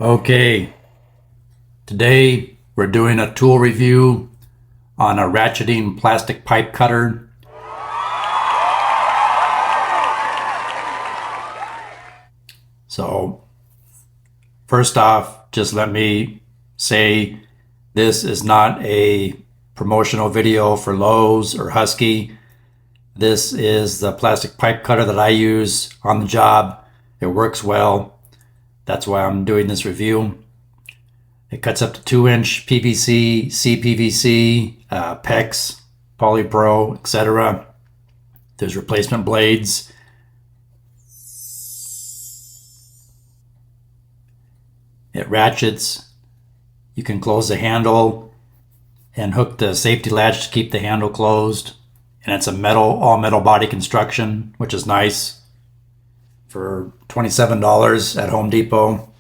Okay, today we're doing a tool review on a ratcheting plastic pipe cutter. So first off, just let me say this is not a promotional video for Lowe's or Husky. This is the plastic pipe cutter that I use on the job. It works well. That's why I'm doing this review. It cuts up to 2-inch PVC, CPVC, PEX, polypro, etc. There's replacement blades. It ratchets. You can close the handle and hook the safety latch to keep the handle closed. And it's a all metal body construction, which is nice, for $27 at Home Depot.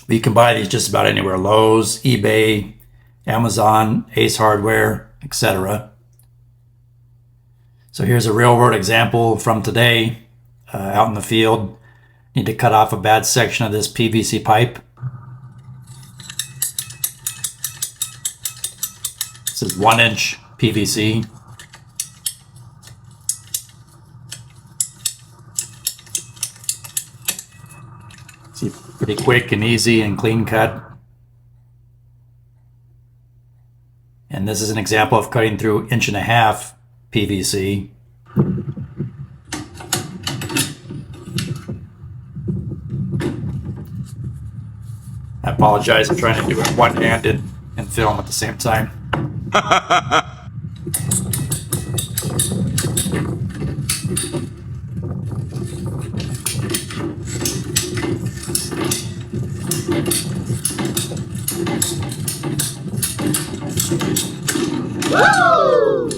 But you can buy these just about anywhere: Lowe's, eBay, Amazon, Ace Hardware, etc. So here's a real world example from today out in the field. Need to cut off a bad section of this PVC pipe. This is 1-inch PVC. See, pretty quick and easy and clean cut. And this is an example of cutting through 1.5-inch PVC. I apologize, I'm trying to do it one-handed and film at the same time.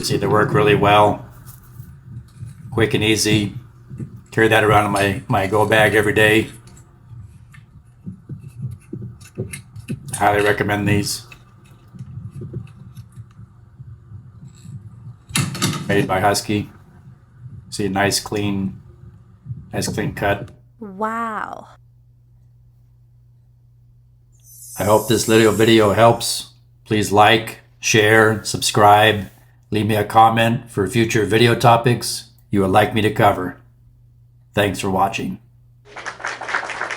See, they work really well. Quick and easy. Carry that around in my go bag every day. I highly recommend these. Made by Husky. See, a nice clean cut. Wow. I hope this little video helps. Please like, share, subscribe. Leave me a comment for future video topics you would like me to cover. Thanks for watching.